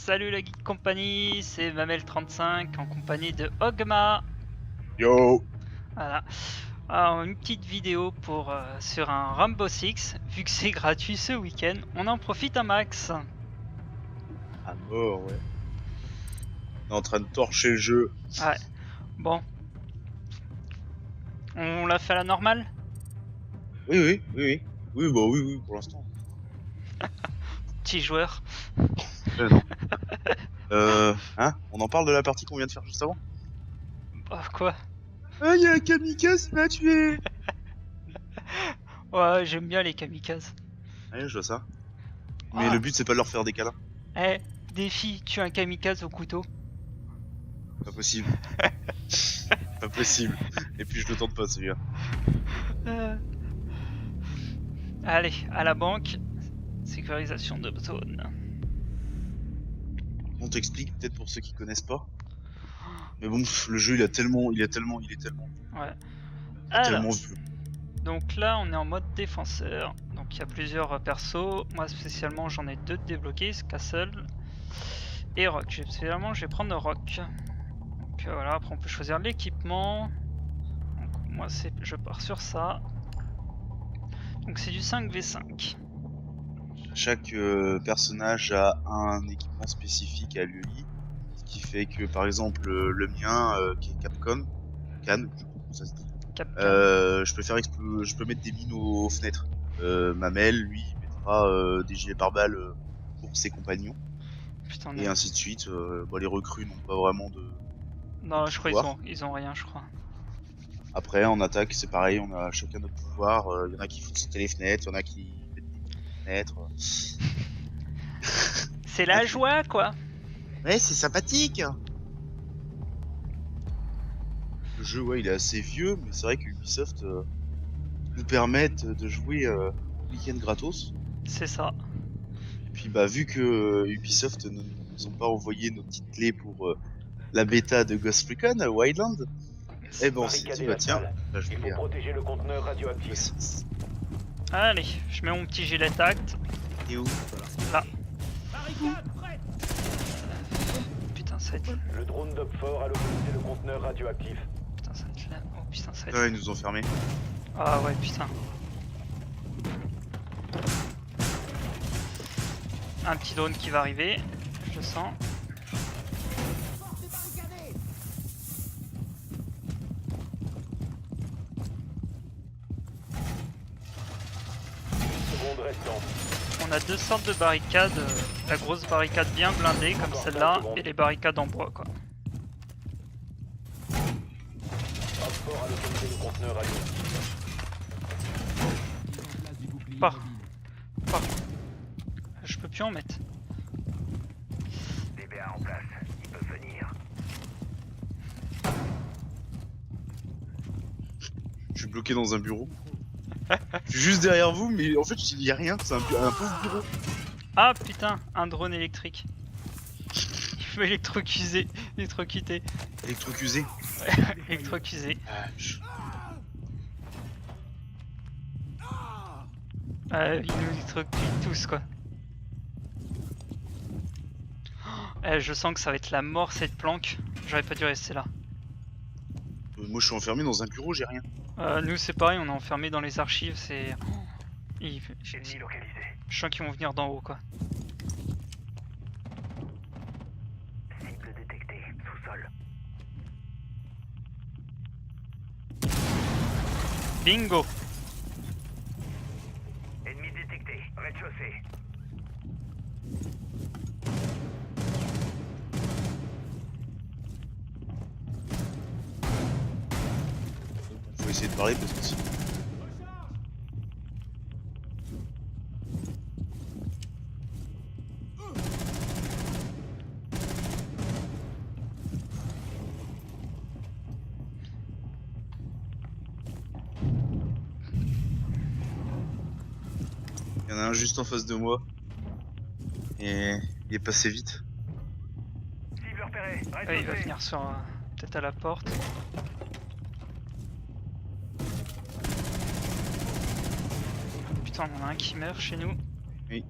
Salut la Geek Company, c'est Mamel35 en compagnie de Ogma. Yo. Voilà. Alors, une petite vidéo pour sur un Rainbow Six, vu que c'est gratuit ce week-end, on en profite un max. À mort, ouais. On est en train de torcher le jeu. Ouais. Bon. On l'a fait à la normale? Oui. Oui, bah oui, pour l'instant. Petit joueur. Non. Hein? On en parle de la partie qu'on vient de faire juste avant? Oh, quoi? Ah, y'a un kamikaze qui m'a tué! Ouais, j'aime bien les kamikazes. Ouais, je vois ça. Mais Ah, le but, c'est pas de leur faire des câlins. défi, tue un kamikaze au couteau. Pas possible. Pas possible. Et puis, je le tente pas, celui-là. Allez, à la banque. Sécurisation de zone. On t'explique, peut-être pour ceux qui connaissent pas. Mais bon, le jeu, il est tellement Ouais. Alors. vieux. Donc là on est en mode défenseur, donc il y a plusieurs persos, moi spécialement j'en ai deux débloqués, Castle et Rock. Spécialement je vais prendre Rock. Donc voilà, après on peut choisir l'équipement, donc moi je pars sur ça. Donc c'est du 5v5. Chaque personnage a un équipement spécifique à lui. Ce qui fait que, par exemple, le mien, qui est Capcom, Cannes, je sais pas comment ça se dit. Capcan. Je peux mettre des mines aux fenêtres. Mamel, lui, il mettra des gilets pare-balles pour ses compagnons. Putain, Et ainsi de suite. Les recrues n'ont pas vraiment non, de je crois pouvoir. ils ont rien, je crois. Après, en attaque, c'est pareil, on a chacun notre pouvoir. Il y en a qui font sauter les fenêtres, il y en a qui mettent des mines aux fenêtres. C'est la joie quoi. Ouais, c'est sympathique. Le jeu, ouais, il est assez vieux, mais c'est vrai que Ubisoft nous permettent de jouer week-end gratos. C'est ça. Et puis, bah, vu que Ubisoft ne nous ont pas envoyé nos petites clés pour la bêta de Ghost Recon Wildland, eh ben on s'est dit, bah tiens, on va Il faut jouer à protéger le conteneur radioactif. Six. Allez, je mets mon petit gilet tact. Et où? Là. Putain ça va être... Le drone d'Opfort a localisé le conteneur radioactif. Putain ça va être là. Oh putain ça va être... Ah, ils nous ont fermé. Ah ouais putain. Un petit drone qui va arriver, je le sens. Seconde restante. On a deux sortes de barricades, la grosse barricade bien blindée comme celle-là et les barricades en bois quoi. Opfort a localisé le conteneur radioactif. Pas. Je peux plus en mettre. DBA en place, ils peuvent venir. Je suis bloqué dans un bureau. Je suis juste derrière vous, mais en fait, il y a rien, c'est un pauvre bureau. Ah putain, un drone électrique. Il veut électrocuter. Électrocusé. Électrocuter. Ils nous électrocutent tous quoi. Je sens que ça va être la mort cette planque. J'aurais pas dû rester là. Moi, je suis enfermé dans un bureau, j'ai rien. Nous c'est pareil, on est enfermé dans les archives, c'est... Ennemi localisé. Je sens qu'ils vont venir d'en haut quoi. Cible détectée, sous-sol. Bingo. Ennemi détecté, rez-de-chaussée. Faut essayer de parler parce que sinon. Il y en a un juste en face de moi. Et il est passé vite. Cible repérée, Il va venir sur... peut-être à la porte. Putain, on en a un qui meurt chez nous. Oui.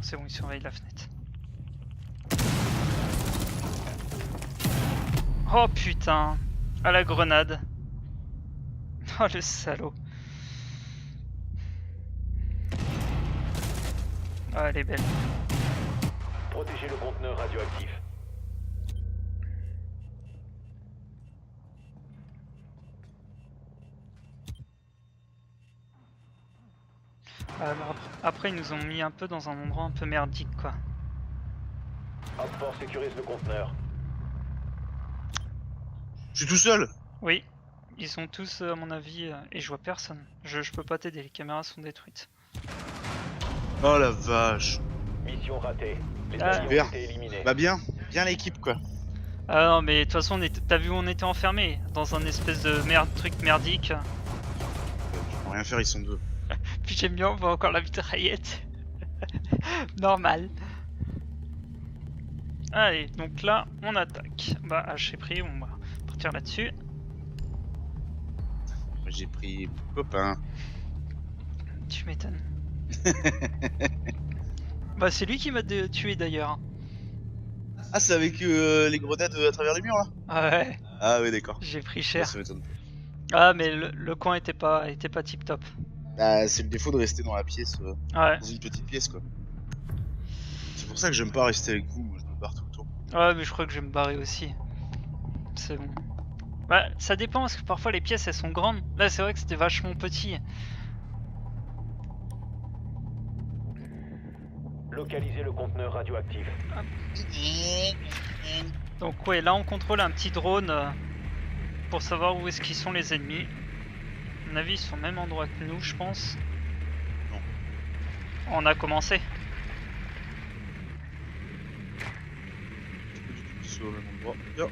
c'est bon, il surveille la fenêtre. Oh putain! À la grenade! Oh le salaud! Ah, elle est belle. Protégez le conteneur radioactif. Après, ils nous ont mis un peu dans un endroit un peu merdique, quoi. Op4 sécurise le conteneur. Je suis tout seul. Oui, ils sont tous, à mon avis, et je vois personne. Je peux pas t'aider, les caméras sont détruites. Oh la vache. Mission ratée. Les Ah. alliés ont été éliminés. Bah bien l'équipe quoi. Ah non, mais de toute façon, t'as vu où on était enfermés? Dans un espèce de truc merdique. Ils vont rien faire, ils sont deux. Puis j'aime bien, on voit encore la mitraillette. Normal. Allez, donc là, on attaque. Bah, H est pris, on va partir là-dessus. Moi, j'ai pris mon copain. Tu m'étonnes. Bah, c'est lui qui m'a tué d'ailleurs. Ah, c'est avec les grenades à travers les murs là? Ah ouais, Ah oui, d'accord. j'ai pris Ça, cher. ça m'étonne. Ah, mais le coin était pas tip top. Bah, c'est le défaut de rester dans la pièce, Ouais, dans une petite pièce quoi. C'est pour ça que j'aime pas rester avec vous, moi je me barre tout le temps. ouais, mais je crois que je vais me barrer aussi. C'est bon. Bah, ça dépend parce que parfois les pièces elles sont grandes. Là, c'est vrai que c'était vachement petit. Localisez le conteneur radioactif. Donc, ouais, là on contrôle un petit drone pour savoir où est-ce qu'ils sont les ennemis. À mon avis, ils sont au même endroit que nous, je pense. Non. On a commencé. Ils sont au même endroit. Bien.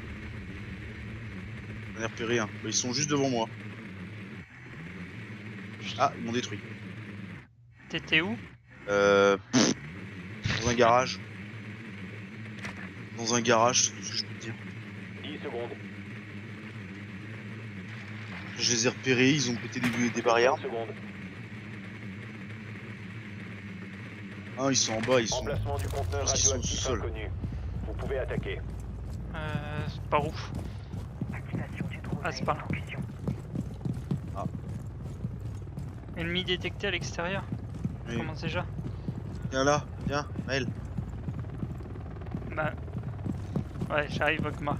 J'en ai repéré un. Bah, ils sont juste devant moi. Ah, ils m'ont détruit. T'étais où? Dans un garage. Dans un garage, c'est tout ce que je peux te dire. 10 secondes. Je les ai repérés, ils ont pété des barrières. 30 secondes. Ah, ils sont en bas, ils sont. Emplacement du conteneur Parce qu'ils sont radioactif sous-sol. inconnu. Vous pouvez attaquer. Par où? Ah, c'est par là. Ah. Ennemi détecté à l'extérieur. Oui. Comment déjà? Viens là, viens, Maël. Bah. Ouais, j'arrive, Ogma.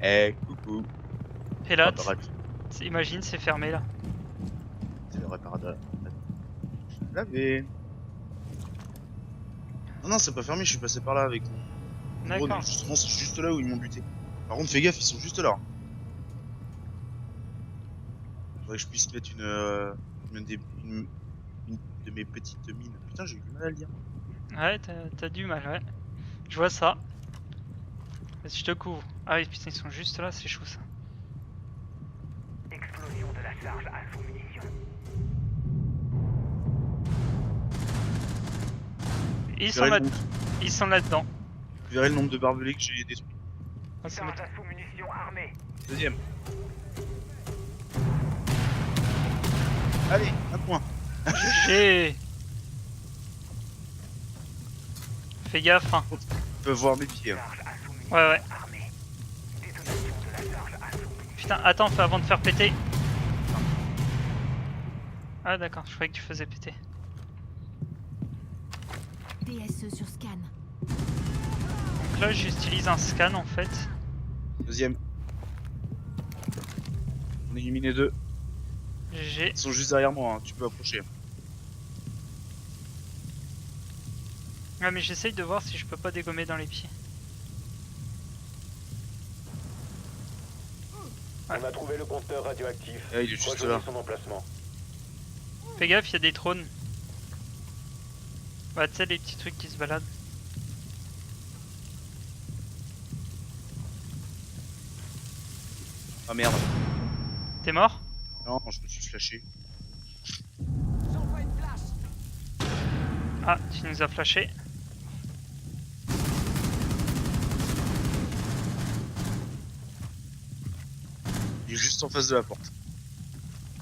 Eh, coucou. Et là, Ah, bah, bref, imagine, c'est fermé là. c'est le réparateur. Lavé. Non, c'est pas fermé, je suis passé par là avec mon drone. D'accord. Justement, c'est juste là où ils m'ont buté. Par contre, fais gaffe, ils sont juste là. Faudrait que je puisse mettre une de mes petites mines. Putain, j'ai eu du mal à le dire. Ouais, t'as du mal, ouais. Je vois ça. Vas-y, je te couvre. Ah oui, putain, ils sont juste là, c'est chaud ça. Explosion de la charge à sous-munition. Ils sont là-dedans. Vous verrez le nombre de barbelés que j'ai détruits. Ah, ça Charge m'étonne. à sous-munition armée. Deuxième. Allez, un point. GG. Fais gaffe, hein. Ils peuvent voir mes pieds. Hein. Charge à sous-munition Ouais, ouais. armée. Détonation de la charge à sous-munition. Putain, attends, fais avant de faire péter. Ah d'accord, je croyais que tu faisais péter. DSE sur scan. Donc là, j'utilise un scan en fait. Deuxième. On a éliminé deux. GG. Ils sont juste derrière moi, hein. Tu peux approcher. Ouais, mais j'essaye de voir si je peux pas dégommer dans les pieds. On a trouvé le conteneur radioactif. Ah, il est juste Rejoignez là. son emplacement. Fais gaffe, il y a des drones. Bah, tu sais, les petits trucs qui se baladent. Ah merde. T'es mort? Non, je me suis flashé. Ah, tu nous as flashé. Il est juste en face de la porte.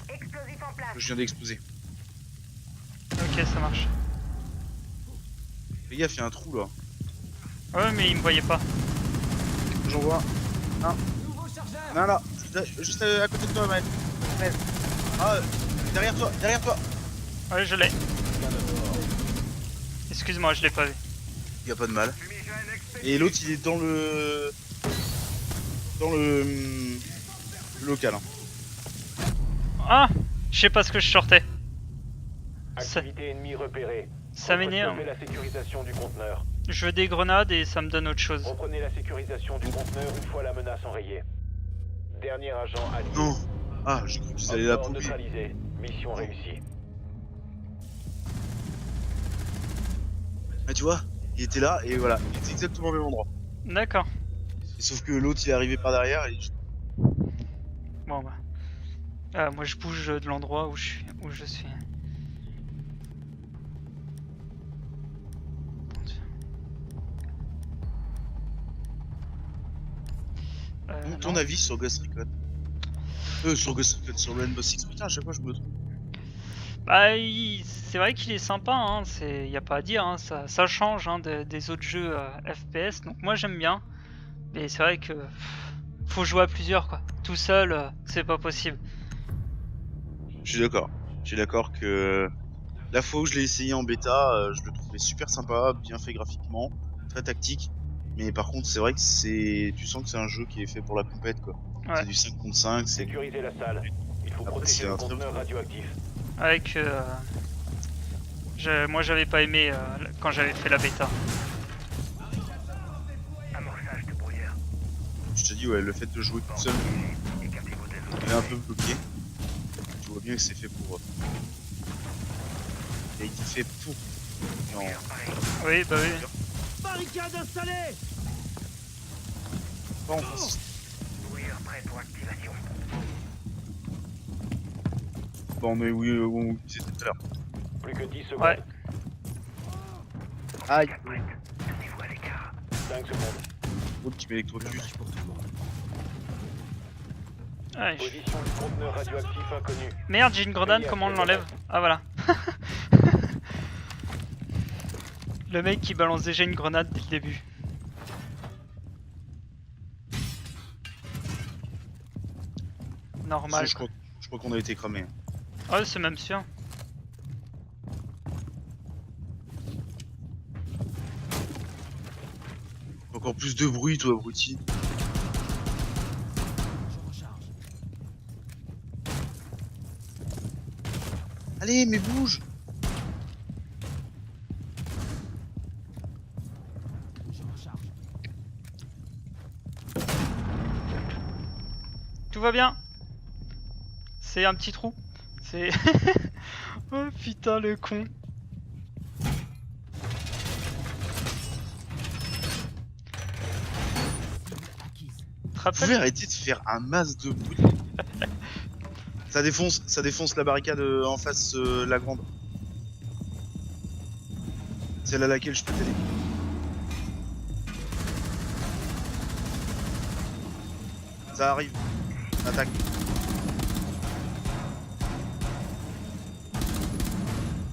Explosif en place. Je viens d'exploser. Ok, ça marche. Fais gaffe, il y a un trou là. Ouais, mais il me voyait pas. J'en vois un. Non, là, juste à côté de toi, Maël. Ah, derrière toi, derrière toi. Ouais, je l'ai. Excuse-moi, je l'ai pas vu. Y a pas de mal. Et l'autre, il est dans le. Dans le local. Hein. Ah, je sais pas ce que je sortais. Activité ennemie repérée. Ça m'énerve. Reprenez la sécurisation du conteneur. Je veux des grenades et ça me donne autre chose. Reprenez la sécurisation du conteneur une fois la menace enrayée. Dernier agent allié. Non. Ah, j'ai cru qu'ils allaient la Opfort pomper. neutralisé. Mission réussie. Ah, tu vois, il était là et voilà, il était exactement au même endroit. D'accord. Et sauf que l'autre, il est arrivé par derrière et. Bon bah. Moi je bouge de l'endroit où je suis. Ton non. avis sur Ghost Recon sur Ghost Recon, sur le Rainbow Six. Putain, à chaque fois je me trompe. Bah, c'est vrai qu'il est sympa, hein, y a pas à dire, hein, ça change hein, des autres jeux FPS, donc moi j'aime bien, mais c'est vrai que faut jouer à plusieurs quoi. Tout seul, c'est pas possible. Je suis d'accord. Je suis d'accord que la fois où je l'ai essayé en bêta, je le trouvais super sympa, bien fait graphiquement, très tactique. Mais par contre, c'est vrai que tu sens que c'est un jeu qui est fait pour la compète quoi. Ouais. C'est du 5 contre 5, c'est Sécurisez la salle. Il faut Après, protéger c'est le un très conteneur bon- radioactif. Avec, moi j'avais pas aimé quand j'avais fait la bêta. Amorçage de brouillard. Je te dis ouais, le fait de jouer tout seul, Écartez vos deux il est un peu bloqué. Tu vois bien que c'est fait pour. Il a été fait pour. Non. Oui, bah oui. Barricade installée. Pas en face. brouillard prêt pour activation. Bon, mais oui, on disait tout à l'heure. Plus que 10 secondes. Ouais. Aïe, Prête. Tenez-vous à l'écart. 5 secondes. l'autre qui m'électrocute. Ouais, Position du conteneur radioactif inconnu. Merde, j'ai une grenade, comment on l'enlève? Ah voilà. Le mec qui balance déjà une grenade dès le début. Normal. Je crois qu'on a été cramé. Ouais, c'est même sûr. Encore plus de bruit, toi, abruti. Allez, mais bouge! Tout va bien. C'est un petit trou. C'est... Oh putain le con. Te Vous rappelles pouvez arrêter de faire un masse de bruit. Ça défonce la barricade en face, la grande. Celle à laquelle je peux t'aider. Ça arrive. Attaque.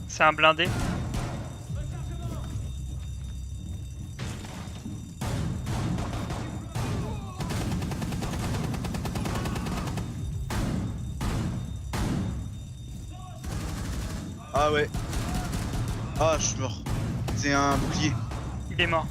C'est un blindé. Ah ouais. Ah, je suis mort. C'est un bouclier. Il est mort.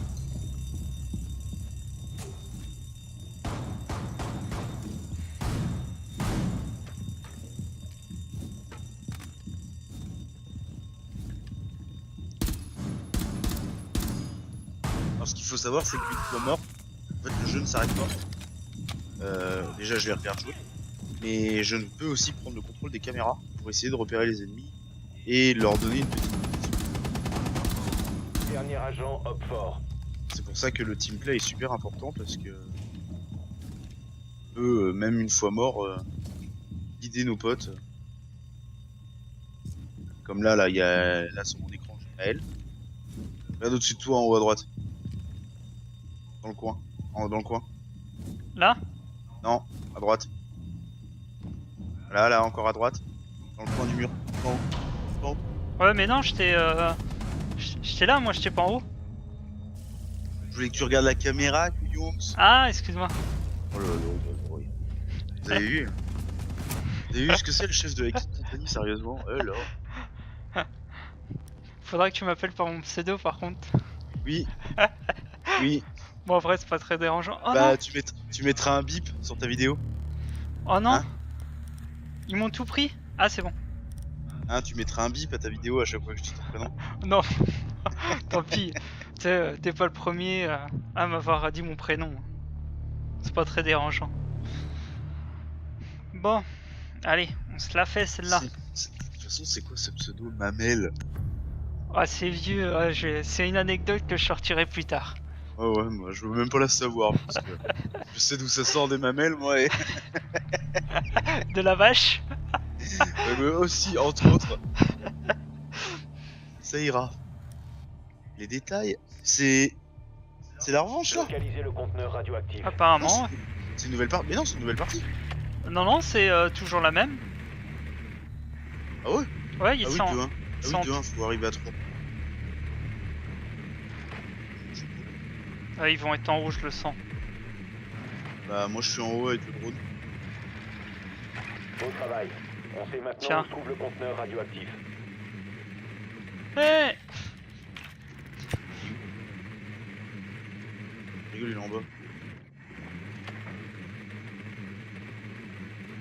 Alors ce qu'il faut savoir, c'est qu'une fois mort, en fait, le jeu ne s'arrête pas. Déjà, je vais refaire jouer. Mais je ne peux aussi prendre le contrôle des caméras pour essayer de repérer les ennemis et leur donner une petite. Dernier agent, hop fort. C'est pour ça que le teamplay est super important parce que on peut, même une fois mort, guider nos potes. Comme là, il y a là sur mon écran, j'ai Maël. Regarde au-dessus de toi, en haut à droite. Dans le coin. Dans le coin. Là? Non, à droite. Là, encore à droite. Dans le coin du mur. En haut. Ouais, mais non, j'étais là, moi, j'étais pas en haut. Je voulais que tu regardes la caméra, couillons. Ah, excuse-moi. Oh là là là là. Vous avez vu? Vous avez vu ce que c'est le chef de la compagnie, sérieusement? Là. Faudra que tu m'appelles par mon pseudo, par contre. Oui. Oui. Bon, en vrai, c'est pas très dérangeant. Oh Bah, non. tu mettras un bip sur ta vidéo. Oh non. Hein? Ils m'ont tout pris. Ah, c'est bon. Hein, tu mettras un bip à ta vidéo à chaque fois que je dis ton prénom. Non. Tant pis. Tu sais, t'es pas le premier à m'avoir dit mon prénom. C'est pas très dérangeant. Bon. Allez, on se la fait celle-là. De toute façon, c'est quoi ce pseudo Mamel? Ah, c'est vieux. C'est une anecdote que je sortirai plus tard. Ouais, moi je veux même pas la savoir. Parce que je sais d'où ça sort des mamelles, moi. Et... De la vache. mais aussi, entre autres. Ça ira. Les détails, c'est la revanche là. Localisez le conteneur radioactif. Apparemment. Non, c'est une nouvelle partie. Mais non, c'est une nouvelle partie. Non, c'est toujours la même. Ah ouais. Ouais, il Ah oui, sont. 2-1. Ah oui, 2-1, faut arriver à 3. Ils vont être en haut, je le sens. Bah, moi je suis en haut avec le drone. Bon travail. On sait maintenant Tiens. où se trouve le conteneur radioactif. Hey, Rigole, il est en bas.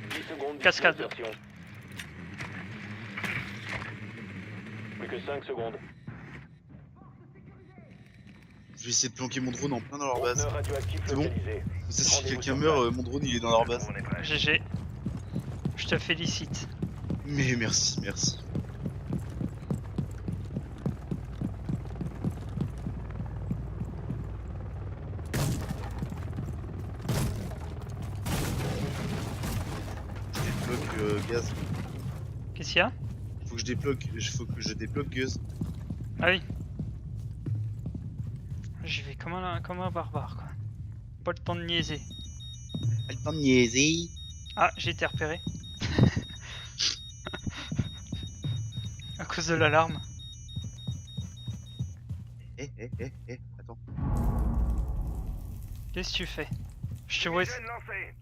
10 secondes. Cascade. d'insertion. Plus que 5 secondes. Je vais essayer de planquer mon drone en plein dans leur base. Conteneur radioactif C'est bon. localisé. Comme ça, si Rendez-vous quelqu'un sur meurt, place. mon drone il est dans leur base. On est prêt. GG. Je te félicite. Mais merci. Je débloque gaz. Qu'est-ce qu'il y a? Faut que je débloque gaz. Ah oui. J'y vais comme un barbare, quoi. Pas le temps de niaiser. Pas le temps de niaiser. Ah, j'ai été repéré. À cause de l'alarme. Attends. Qu'est-ce que tu fais? Je te Missile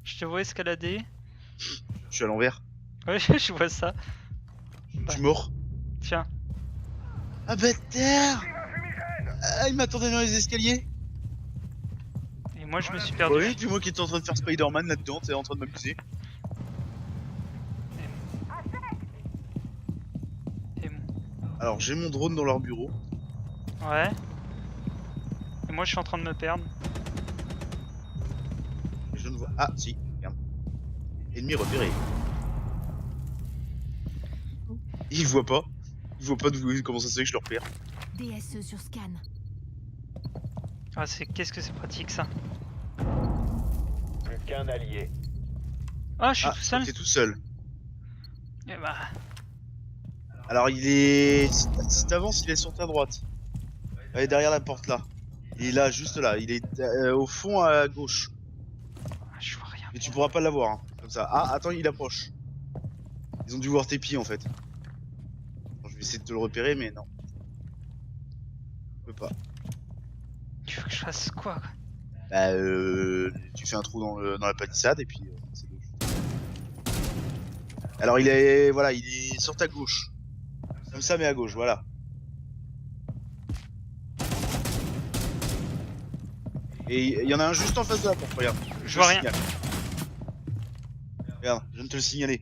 lancé. vois escalader. Je suis à l'envers. Ouais, je vois ça. Je suis mort. Tiens. Ah bâtard! Fumigène. Ah, il m'attendait dans les escaliers. Et moi, je me suis perdu. Oui, puis moi qui étais en train de faire Spider-Man là-dedans, t'es en train de m'amuser. Et bon. Alors j'ai mon drone dans leur bureau. Ouais. Et moi, je suis en train de me perdre. Et je ne vois. Ah si, regarde. Ennemi repéré. Il voit pas. Il voit pas comment ça se fait que je le repère. DSE sur scan. Ah, qu'est-ce que c'est pratique ça. Plus qu'un allié. Ah, je suis Ah, tout seul. t'es tout seul. Eh bah, Alors il est. Si t'avances, il est sur ta droite. Il est derrière la porte là. Il est là, juste là. Il est au fond à gauche. je vois rien. Mais tu pourras pas l'avoir. Hein, comme ça. Ah, attends, il approche. Ils ont dû voir tes pieds en fait. Bon, je vais essayer de te le repérer, mais non. Je peux pas. Tu veux que je fasse quoi? Bah, tu fais un trou dans la palissade et puis c'est tout. Alors il est, voilà, il est sur ta gauche. Comme ça, mais à gauche, voilà. Et il y en a un juste en face de la porte, regarde. Je vois te rien. signale. Regarde, je viens de te le signaler.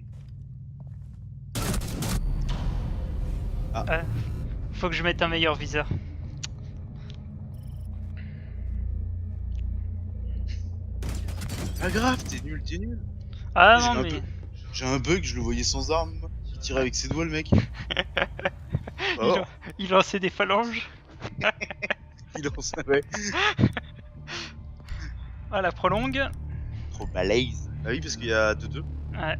Faut que je mette un meilleur viseur. Pas grave, t'es nul, t'es nul. Ah J'ai non, un mais. peu- J'ai un bug, je le voyais sans arme. Il tirait avec ses doigts, le mec. Oh, Il lançait des phalanges. il en savait. Ah, la prolongue. Trop balèze. Ah oui, parce qu'il y a 2-2. Ouais,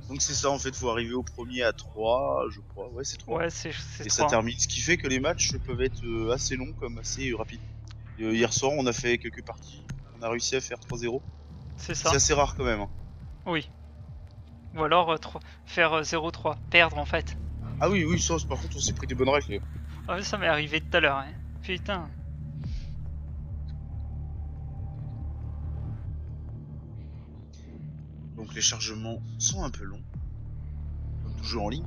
Donc c'est ça en fait, faut arriver au premier à 3, je crois. Ouais, c'est 3. ouais, c'est Et ça 3. termine. Ce qui fait que les matchs peuvent être assez longs comme assez rapides. Hier soir, on a fait quelques parties. On a réussi à faire 3-0. C'est ça. C'est assez rare quand même. Hein. Oui. Ou alors faire 0-3, perdre en fait. Ah oui, oui, ça, par contre, on s'est pris des bonnes règles. Ah, ça m'est arrivé tout à l'heure. Hein. Putain. Donc les chargements sont un peu longs. Comme tout jeu en ligne.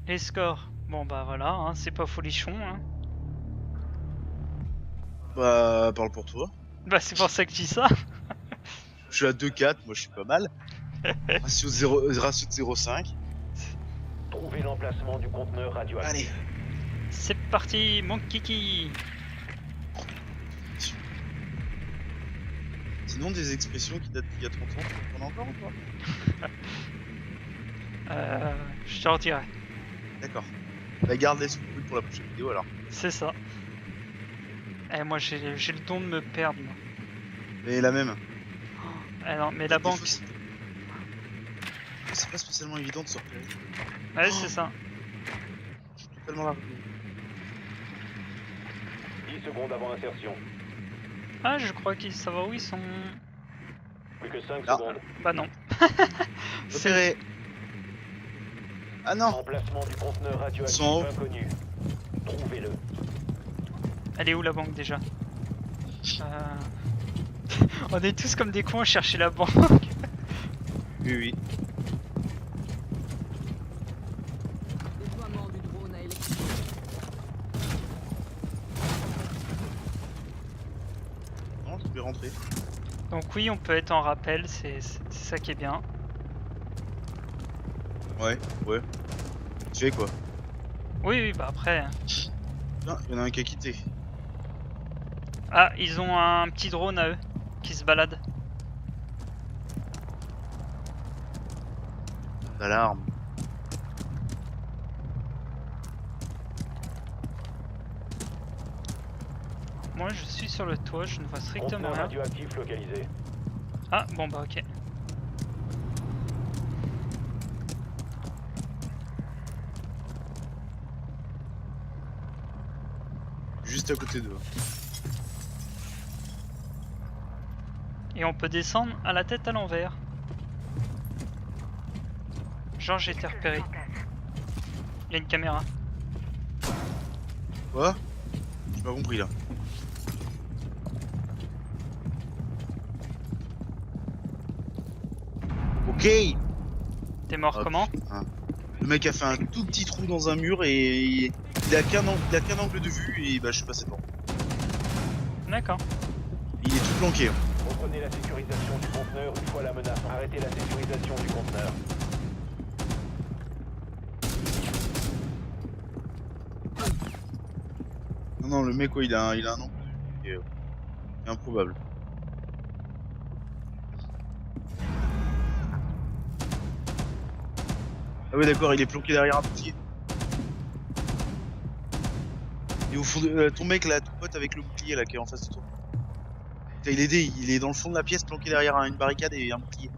Les scores. Bon bah voilà, hein, c'est pas folichon. Hein. Bah, parle pour toi. Bah c'est pour ça que je dis ça. Je suis à 2-4, moi je suis pas mal. Ratio de 0,5. Trouvez l'emplacement du conteneur radioactif. Allez. C'est parti, mon kiki. Sinon, des expressions qui datent d'il y a 30 ans, tu en as encore ou pas? Je te redirai. D'accord. Bah, garde-les sous le coude pour la prochaine vidéo alors. C'est ça. Eh, moi j'ai le don de me perdre. Moi. Mais la même. Eh non, mais la Des banque. fois, c'est pas spécialement évident de se repérer. Ouais, c'est ça. Je suis totalement largué. 10 secondes avant insertion. Ah, je crois qu'ils savent où ils sont. Plus que 5 Ah. secondes. Bah non. Repéré. Ah non. Emplacement du conteneur radioactif Ils sont en haut. inconnu. Trouvez-le. Elle est où la banque déjà? On est tous comme des cons à chercher la banque. Oui, oui. Déploiement du drone à électricité. Non, je vais rentrer. Donc oui, on peut être en rappel, c'est ça qui est bien. Ouais, ouais. Tu fais quoi? Oui, oui, bah après. Non, il y en a un qui a quitté. Ah, ils ont un petit drone à eux qui se balade. D'alarme. Moi, je suis sur le toit, je ne vois strictement Conteneur rien. radioactif localisé. Ah, bon bah ok. Juste à côté d'eux. Et on peut descendre à la tête à l'envers. Genre j'ai été repéré. Il y a une caméra. Quoi? J'ai pas compris là. Ok. T'es mort Hop. comment? Le mec a fait un tout petit trou dans un mur et il a qu'un angle de vue et bah je suis passé devant. D'accord. Il est tout planqué. Hein. Reprenez la sécurisation du conteneur une fois la menace. Arrêtez la sécurisation du conteneur. Non, non, le mec, ouais, il a un angle de vue qui est improbable. Ah ouais, d'accord, il est planqué derrière un bouclier. Et au fond de ton mec là, ton pote avec le bouclier là qui est en face de toi. Putain, il est dans le fond de la pièce planqué derrière une barricade et un bouclier.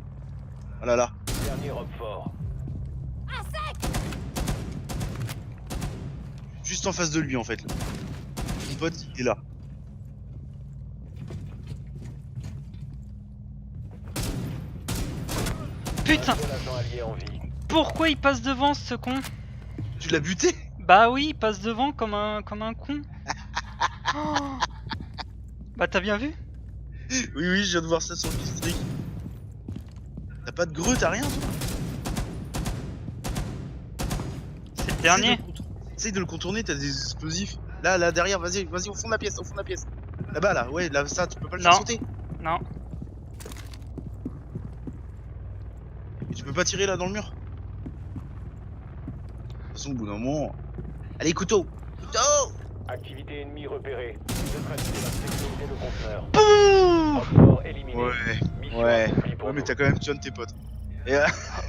Voilà là. Dernier Roquefort. Juste en face de lui en fait. Là. Mon pote, il est là. Putain! Seul agent allié en vie. Pourquoi il passe devant ce con? Tu l'as buté? Bah oui, il passe devant comme un con. Oh. Bah t'as bien vu? Oui, oui, je viens de voir ça sur le district. T'as pas de greu, t'as rien toi? C'est le dernier. Essaye de le contourner, t'as des explosifs. Là, là, derrière, vas-y, vas-y, au fond de la pièce, au fond de la pièce. Là-bas, là, ouais, là, ça, tu peux pas le faire Non. sauter. Non. Et tu peux pas tirer là dans le mur. De toute façon, au bout d'un moment. Allez, couteau! Couteau! Activité ennemie repérée. Neutralisez la sécurité le conteneur. Pouh. Roquefort éliminé. Ouais, Mission ouais. accomplie pour Ouais, mais nous. t'as quand même tué un de tes potes. Et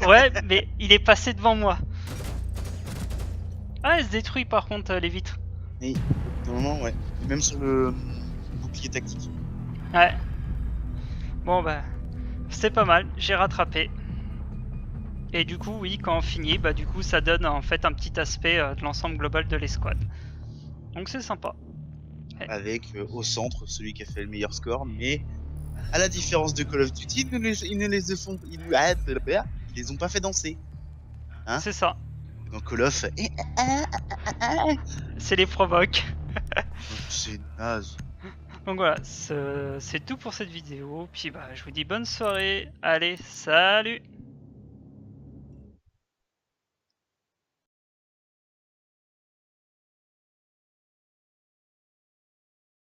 Ouais, mais il est passé devant moi. Ah, elle se détruit par contre les vitres. normalement, ouais. Et même sur le bouclier tactique. Ouais. Bon bah, c'est pas mal, j'ai rattrapé. Et du coup, oui, quand on finit, bah du coup, ça donne en fait un petit aspect de l'ensemble global de l'escouade. Donc c'est sympa. Ouais. avec au centre celui qui a fait le meilleur score, mais à la différence de Call of Duty, ils ne les ont pas fait danser. Hein? C'est ça, Dans Call of, c'est les provoques. c'est naze. Donc voilà, c'est tout pour cette vidéo. Puis bah, je vous dis bonne soirée. Allez, salut!